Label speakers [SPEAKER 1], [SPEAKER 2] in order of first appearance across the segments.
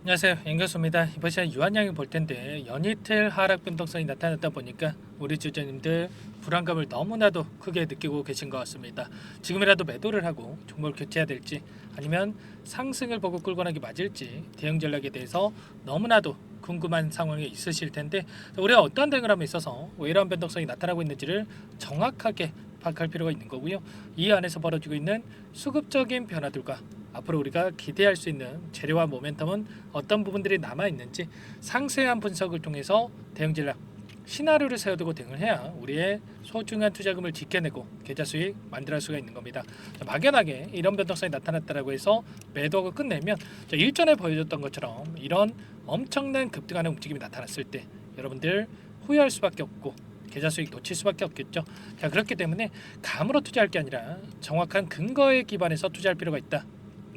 [SPEAKER 1] 안녕하세요, 연교수입니다. 이번 시간 유한양이 볼 텐데 연이틀 하락 변동성이 나타났다 보니까 우리 주주님들 불안감을 너무나도 크게 느끼고 계신 것 같습니다. 지금이라도 매도를 하고 종목을 교체해야 될지 아니면 상승을 보고 끌고 가는 게 맞을지 대응 전략에 대해서 너무나도 궁금한 상황이 있으실 텐데 우리가 어떠한 대응을 함에 있어서 왜 이러한 변동성이 나타나고 있는지를 정확하게 파악할 필요가 있는 거고요. 이 안에서 벌어지고 있는 수급적인 변화들과 앞으로 우리가 기대할 수 있는 재료와 모멘텀은 어떤 부분들이 남아있는지 상세한 분석을 통해서 대응 전략 시나리오를 세워두고 대응을 해야 우리의 소중한 투자금을 지켜내고 계좌 수익 만들어갈 수가 있는 겁니다. 막연하게 이런 변동성이 나타났다고 해서 매도하고 끝내면 일전에 보여줬던 것처럼 이런 엄청난 급등하는 움직임이 나타났을 때 여러분들 후회할 수밖에 없고 계좌 수익 놓칠 수밖에 없겠죠. 자, 그렇기 때문에 감으로 투자할 게 아니라 정확한 근거에 기반해서 투자할 필요가 있다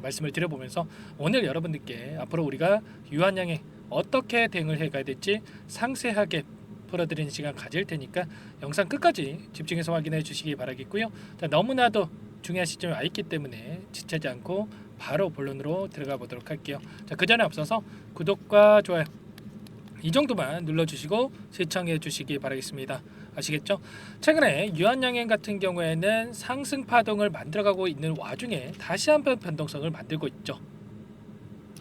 [SPEAKER 1] 말씀을 드려보면서 오늘 여러분들께 앞으로 우리가 유한양에 어떻게 대응을 해가야 될지 상세하게 풀어드리는 시간 가질 테니까 영상 끝까지 집중해서 확인해 주시기 바라겠고요. 자, 너무나도 중요한 시점에 와 있기 때문에 지체지 않고 바로 본론으로 들어가 보도록 할게요. 자, 그 전에 앞서서 구독과 좋아요 이 정도만 눌러주시고 시청해 주시기 바라겠습니다. 아시겠죠? 최근에 유한양행 같은 경우에는 상승 파동을 만들어가고 있는 와중에 다시 한번 변동성을 만들고 있죠.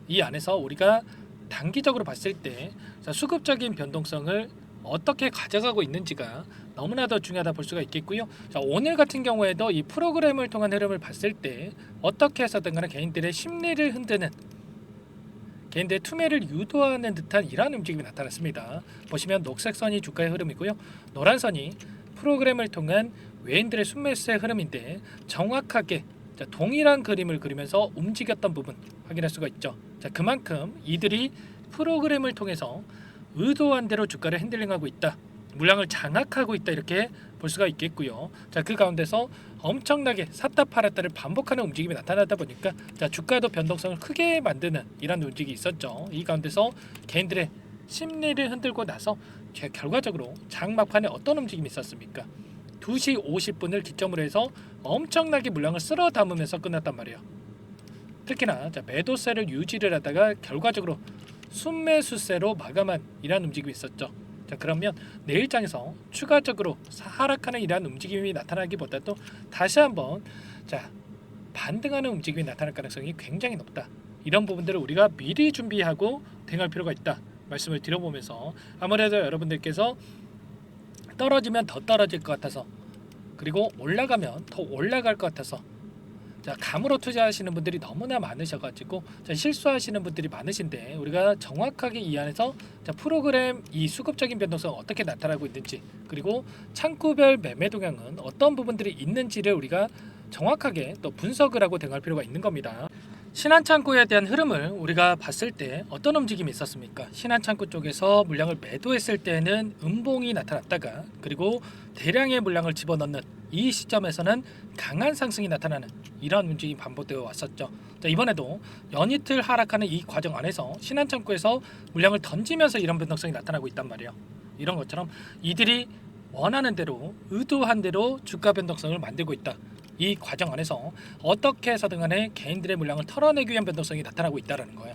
[SPEAKER 1] 이 안에서 우리가 단기적으로 봤을 때 수급적인 변동성을 어떻게 가져가고 있는지가 너무나도 중요하다 볼 수가 있겠고요. 자, 오늘 같은 경우에도 이 프로그램을 통한 흐름을 봤을 때 어떻게 해서든 간에 개인들의 심리를 흔드는 개인들의 투매를 유도하는 듯한 이러한 움직임이 나타났습니다. 보시면 녹색 선이 주가의 흐름이고요. 노란 선이 프로그램을 통한 외인들의 순매수의 흐름인데 정확하게 동일한 그림을 그리면서 움직였던 부분 확인할 수가 있죠. 자, 그만큼 이들이 프로그램을 통해서 의도한 대로 주가를 핸들링하고 있다. 물량을 장악하고 있다 이렇게 볼 수가 있겠고요. 자, 그 가운데서 엄청나게 샀다 팔았다를 반복하는 움직임이 나타나다 보니까 자, 주가도 변동성을 크게 만드는 이런 움직임이 있었죠. 이 가운데서 개인들의 심리를 흔들고 나서 결과적으로 장막판에 어떤 움직임이 있었습니까? 2시 50분을 기점으로 해서 엄청나게 물량을 쓸어 담으면서 끝났단 말이에요. 특히나 자, 매도세를 유지를 하다가 결과적으로 순매수세로 마감한 이런 움직임이 있었죠. 자, 그러면 내일장에서 추가적으로 하락하는 이러한 움직임이 나타나기보다도 다시 한번 자, 반등하는 움직임이 나타날 가능성이 굉장히 높다. 이런 부분들을 우리가 미리 준비하고 대응할 필요가 있다 말씀을 드려보면서 아무래도 여러분들께서 떨어지면 더 떨어질 것 같아서 그리고 올라가면 더 올라갈 것 같아서 자, 감으로 투자하시는 분들이 너무나 많으셔가지고 자, 실수하시는 분들이 많으신데 우리가 정확하게 이 안에서 자, 프로그램 이 수급적인 변동성 어떻게 나타나고 있는지 그리고 창구별 매매 동향은 어떤 부분들이 있는지를 우리가 정확하게 또 분석을 하고 대응할 필요가 있는 겁니다. 신한창구에 대한 흐름을 우리가 봤을 때 어떤 움직임이 있었습니까? 신한창구 쪽에서 물량을 매도했을 때는 음봉이 나타났다가 그리고 대량의 물량을 집어넣는 이 시점에서는 강한 상승이 나타나는 이런 움직임이 반복되어 왔었죠. 자, 이번에도 연이틀 하락하는 이 과정 안에서 신한창구에서 물량을 던지면서 이런 변동성이 나타나고 있단 말이에요. 이런 것처럼 이들이 원하는 대로 의도한 대로 주가 변동성을 만들고 있다. 이 과정 안에서 어떻게 해서든 간에 개인들의 물량을 털어내기 위한 변동성이 나타나고 있다는 거예요.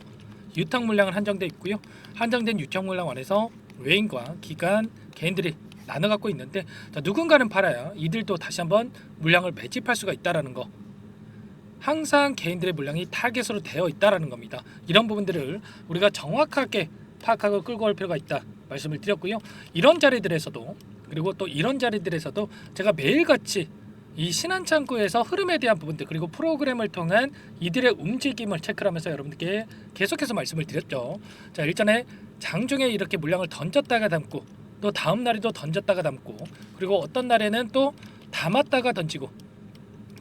[SPEAKER 1] 유통 물량은 한정돼 있고요. 한정된 유통 물량 안에서 외인과 기관, 개인들이 나눠 갖고 있는데 자, 누군가는 팔아야 이들도 다시 한번 물량을 매집할 수가 있다는 거. 항상 개인들의 물량이 타겟으로 되어 있다는 겁니다. 이런 부분들을 우리가 정확하게 파악하고 끌고 올 필요가 있다 말씀을 드렸고요. 이런 자리들에서도 그리고 또 이런 자리들에서도 제가 매일같이 이 신한창구에서 흐름에 대한 부분들 그리고 프로그램을 통한 이들의 움직임을 체크를 하면서 여러분들께 계속해서 말씀을 드렸죠. 자, 일전에 장중에 이렇게 물량을 던졌다가 담고 또 다음 날에도 던졌다가 담고 그리고 어떤 날에는 또 담았다가 던지고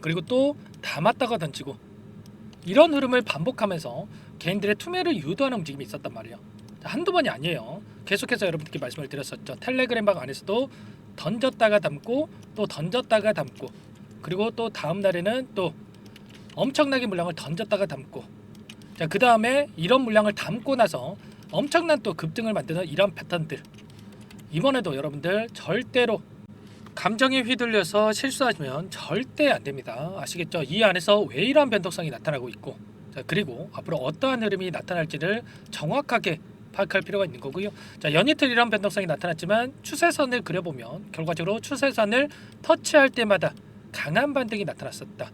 [SPEAKER 1] 그리고 또 담았다가 던지고 이런 흐름을 반복하면서 개인들의 투매를 유도하는 움직임이 있었단 말이에요. 자, 한두 번이 아니에요. 계속해서 여러분들께 말씀을 드렸었죠. 텔레그램 방 안에서도 던졌다가 담고 또 던졌다가 담고 그리고 또 다음 날에는 또 엄청나게 물량을 던졌다가 담고 자, 그 다음에 이런 물량을 담고 나서 엄청난 또 급등을 만드는 이런 패턴들 이번에도 여러분들 절대로 감정에 휘둘려서 실수하시면 절대 안 됩니다. 아시겠죠? 이 안에서 왜 이러한 변동성이 나타나고 있고 자, 그리고 앞으로 어떠한 흐름이 나타날지를 정확하게 파악할 필요가 있는 거고요. 자, 연이틀 이런 변동성이 나타났지만 추세선을 그려보면 결과적으로 추세선을 터치할 때마다 강한 반등이 나타났었다.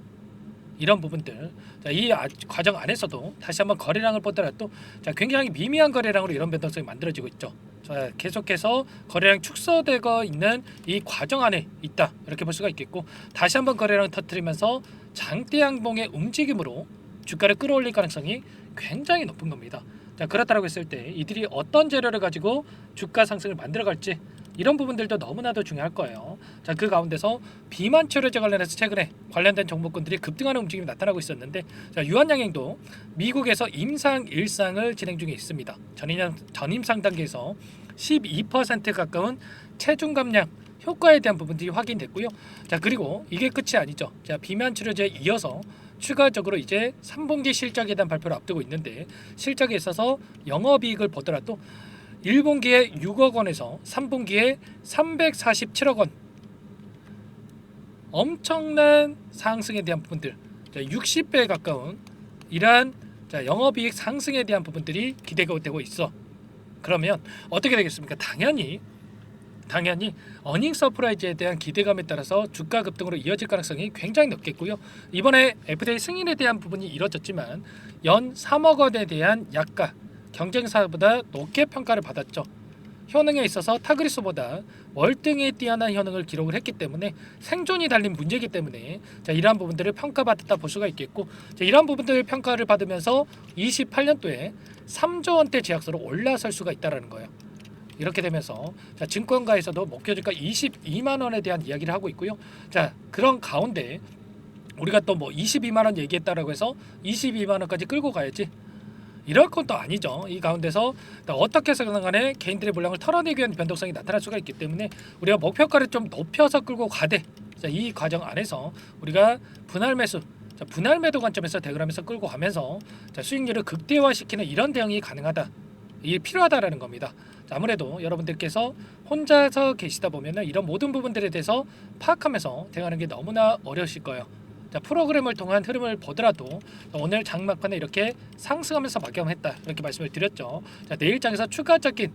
[SPEAKER 1] 이런 부분들, 자, 이 과정 안에서도 다시 한번 거래량을 보더라도 자, 굉장히 미미한 거래량으로 이런 변동성이 만들어지고 있죠. 자, 계속해서 거래량 축소되고 있는 이 과정 안에 있다, 이렇게 볼 수가 있겠고, 다시 한번 거래량을 터뜨리면서 장대 양봉의 움직임으로 주가를 끌어올릴 가능성이 굉장히 높은 겁니다. 자, 그렇다고 했을 때 이들이 어떤 재료를 가지고 주가 상승을 만들어갈지, 이런 부분들도 너무나도 중요할 거예요. 자, 그 가운데서 비만 치료제 관련해서 최근에 관련된 종목군들이 급등하는 움직임이 나타나고 있었는데, 자, 유한양행도 미국에서 임상 1상을 진행 중에 있습니다. 전임상 단계에서 12% 가까운 체중 감량 효과에 대한 부분들이 확인됐고요. 자, 그리고 이게 끝이 아니죠. 자, 비만 치료제에 이어서 추가적으로 이제 3분기 실적에 대한 발표를 앞두고 있는데, 실적에 있어서 영업이익을 보더라도 1분기에 6억 원에서 3분기에 347억 원, 엄청난 상승에 대한 부분들, 60배에 가까운 이러한 영업이익 상승에 대한 부분들이 기대가 되고 있어. 그러면 어떻게 되겠습니까? 당연히 어닝 서프라이즈에 대한 기대감에 따라서 주가 급등으로 이어질 가능성이 굉장히 높겠고요. 이번에 FDA 승인에 대한 부분이 이뤄졌지만 연 3억 원에 대한 약가, 경쟁사보다 높게 평가를 받았죠. 효능에 있어서 타그리스보다 월등히 뛰어난 효능을 기록을 했기 때문에 생존이 달린 문제이기 때문에 이러한 부분들을 평가받았다 볼 수가 있겠고, 이러한 부분들 평가를 받으면서 28년도에 3조 원대 제약서로 올라설 수가 있다는 거예요. 이렇게 되면서 증권가에서도 목표주가 22만 원에 대한 이야기를 하고 있고요. 자, 그런 가운데 우리가 또 뭐 22만 원 얘기했다라고 해서 22만 원까지 끌고 가야지, 이럴 건 또 아니죠. 이 가운데서 어떻게 해서든 간에 개인들의 물량을 털어내기 위한 변동성이 나타날 수가 있기 때문에 우리가 목표가를 좀 높여서 끌고 가되, 자, 이 과정 안에서 우리가 분할 매수, 자, 분할 매도 관점에서 대응하면서 끌고 가면서 수익률을 극대화시키는 이런 대응이 가능하다, 이게 필요하다라는 겁니다. 자, 아무래도 여러분들께서 혼자서 계시다 보면은 이런 모든 부분들에 대해서 파악하면서 대응하는 게 너무나 어려우실 거예요. 자, 프로그램을 통한 흐름을 보더라도 오늘 장막판에 이렇게 상승하면서 마감했다, 이렇게 말씀을 드렸죠. 자, 내일장에서 추가적인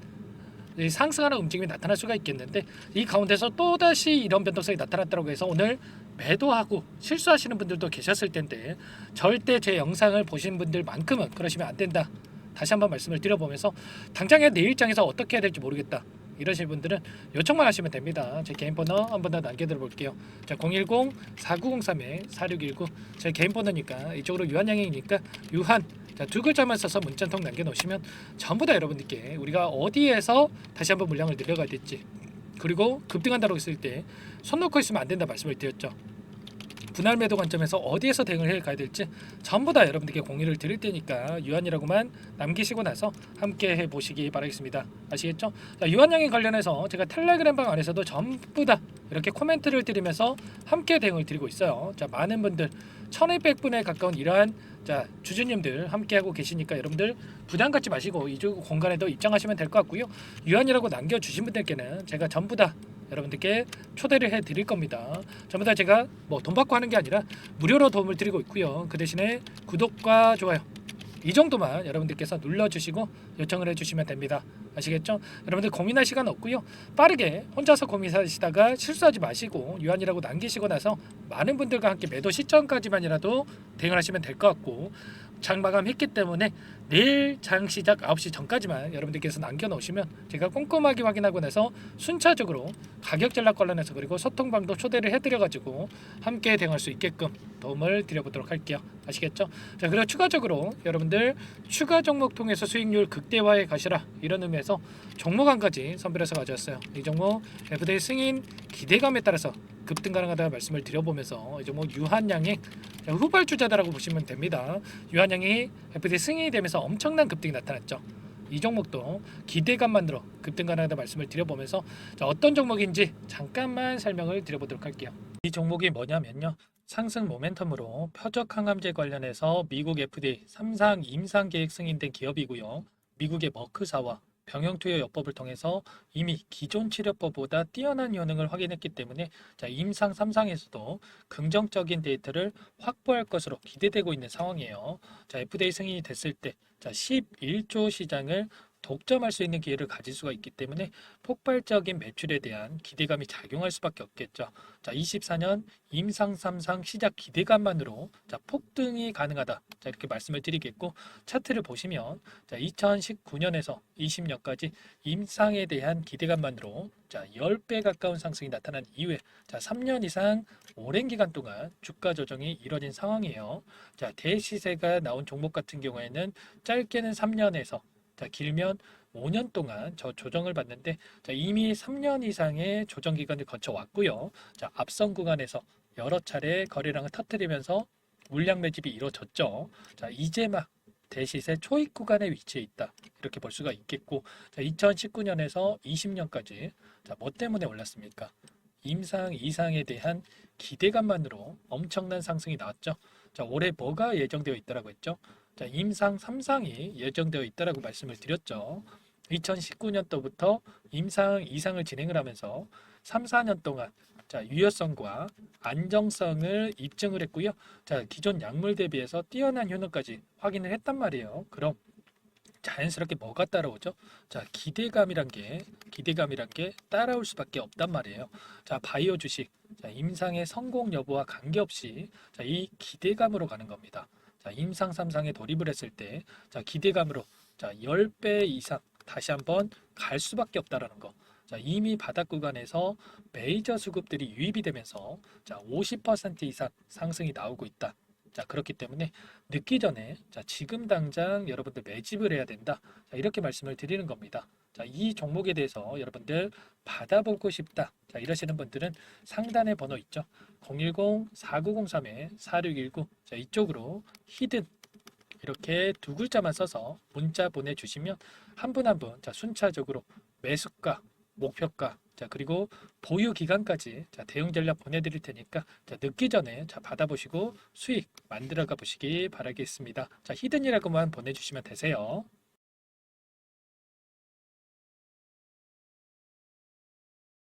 [SPEAKER 1] 상승하는 움직임이 나타날 수가 있겠는데, 이 가운데서 또다시 이런 변동성이 나타났다고 해서 오늘 매도하고 실수하시는 분들도 계셨을 텐데, 절대 제 영상을 보신 분들만큼은 그러시면 안 된다, 다시 한번 말씀을 드려보면서, 당장에 내일장에서 어떻게 해야 될지 모르겠다 이러실 분들은 요청만 하시면 됩니다. 제 개인 번호 한 번 더 남겨드려 볼게요. 자, 010-4903-4619 제 개인 번호니까, 이쪽으로 유한양행이니까 유한, 자, 두 글자만 써서 문자통 남겨놓으시면 전부 다 여러분들께 우리가 어디에서 다시 한번 물량을 늘려가야 될지, 그리고 급등한다고 했을 때 손 놓고 있으면 안 된다 말씀을 드렸죠. 분할 매도 관점에서 어디에서 대응을 해 가야 될지 전부 다 여러분들께 공유를 드릴 테니까 유한이라고만 남기시고 나서 함께 해보시기 바라겠습니다. 아시겠죠? 자, 유한양에 관련해서 제가 텔레그램 방 안에서도 전부 다 이렇게 코멘트를 드리면서 함께 대응을 드리고 있어요. 자, 많은 분들 1200분에 가까운 이러한 주주님들 함께하고 계시니까 여러분들 부담 갖지 마시고 이쪽 공간에도 입장하시면 될 것 같고요. 유한이라고 남겨주신 분들께는 제가 전부 다 여러분들께 초대를 해 드릴 겁니다. 전부 다 제가 뭐 돈 받고 하는 게 아니라 무료로 도움을 드리고 있고요. 그 대신에 구독과 좋아요 이 정도만 여러분들께서 눌러주시고 요청을 해주시면 됩니다. 아시겠죠? 여러분들 고민할 시간 없고요. 빠르게 혼자서 고민하시다가 실수하지 마시고 유한이라고 남기시고 나서 많은 분들과 함께 매도 시점까지만이라도 대응을 하시면 될 것 같고, 장 마감했기 때문에 내일 장 시작 9시 전까지만 여러분들께서 남겨놓으시면 제가 꼼꼼하게 확인하고 나서 순차적으로 가격 전략 관련해서 그리고 소통방도 초대를 해드려가지고 함께 대응할 수 있게끔 도움을 드려보도록 할게요. 아시겠죠? 자, 그리고 추가적으로 여러분들 추가 종목 통해서 수익률 극대화해 가시라, 이런 의미에서 종목 한 가지 선별해서 가져왔어요. 이 종목 FDA 승인 기대감에 따라서 급등 가능하다는 말씀을 드려보면서 이 종목 유한양행 후발주자다라고 보시면 됩니다. 유한양이 FDA 승인이 되면서 엄청난 급등이 나타났죠. 이 종목도 기대감만으로 급등 가능하다는 말씀을 드려보면서 어떤 종목인지 잠깐만 설명을 드려보도록 할게요. 이 종목이 뭐냐면요, 상승 모멘텀으로 표적 항암제 관련해서 미국 FDA 3상 임상 계획 승인된 기업이고요. 미국의 머크사와 병용투여요법을 통해서 이미 기존 치료법보다 뛰어난 효능을 확인했기 때문에 자, 임상 3상에서도 긍정적인 데이터를 확보할 것으로 기대되고 있는 상황이에요. 자, FDA 승인이 됐을 때 자, 11조 시장을 독점할 수 있는 기회를 가질 수가 있기 때문에 폭발적인 매출에 대한 기대감이 작용할 수밖에 없겠죠. 자, 24년 임상 3상 시작 기대감만으로 자, 폭등이 가능하다. 자, 이렇게 말씀을 드리겠고 차트를 보시면 자, 2019년에서 20년까지 임상에 대한 기대감만으로 자, 10배 가까운 상승이 나타난 이후에 자, 3년 이상 오랜 기간 동안 주가 조정이 이뤄진 상황이에요. 자, 대시세가 나온 종목 같은 경우에는 짧게는 3년에서 자, 길면 5년 동안 저 조정을 받는데 자, 이미 3년 이상의 조정 기간을 거쳐 왔고요. 자, 앞선 구간에서 여러 차례 거래량을 터뜨리면서 물량 매집이 이루어졌죠. 자, 이제 막 대시세 초입 구간에 위치해 있다. 이렇게 볼 수가 있겠고, 자, 2019년에서 20년까지 자, 뭐 때문에 올랐습니까? 임상 이상에 대한 기대감만으로 엄청난 상승이 나왔죠. 자, 올해 뭐가 예정되어 있다라고 했죠? 자, 임상 3상이 예정되어 있다라고 말씀을 드렸죠. 2019년도부터 임상 이상을 진행을 하면서 3, 4년 동안 자, 유효성과 안정성을 입증을 했고요. 자, 기존 약물 대비해서 뛰어난 효능까지 확인을 했단 말이에요. 그럼 자연스럽게 뭐가 따라오죠? 자, 기대감이란 게 따라올 수밖에 없단 말이에요. 자, 바이오 주식, 자, 임상의 성공 여부와 관계없이 자, 이 기대감으로 가는 겁니다. 자, 임상 3상에 돌입을 했을 때, 자, 기대감으로 자, 10배 이상 다시 한번 갈 수밖에 없다라는 거. 자, 이미 바닥 구간에서 메이저 수급들이 유입이 되면서 자, 50% 이상 상승이 나오고 있다. 자, 그렇기 때문에 늦기 전에 자, 지금 당장 여러분들 매집을 해야 된다. 자, 이렇게 말씀을 드리는 겁니다. 자, 이 종목에 대해서 여러분들 받아보고 싶다. 자, 이러시는 분들은 상단에 번호 있죠. 010-4903-4619. 자, 이쪽으로 히든 이렇게 두 글자만 써서 문자 보내주시면 한 분 한 분 자, 순차적으로 매수가, 목표가, 자, 그리고 보유 기간까지 자, 대응 전략 보내드릴 테니까 자, 늦기 전에 자, 받아보시고 수익 만들어가 보시기 바라겠습니다. 자, 히든이라고만 보내주시면 되세요.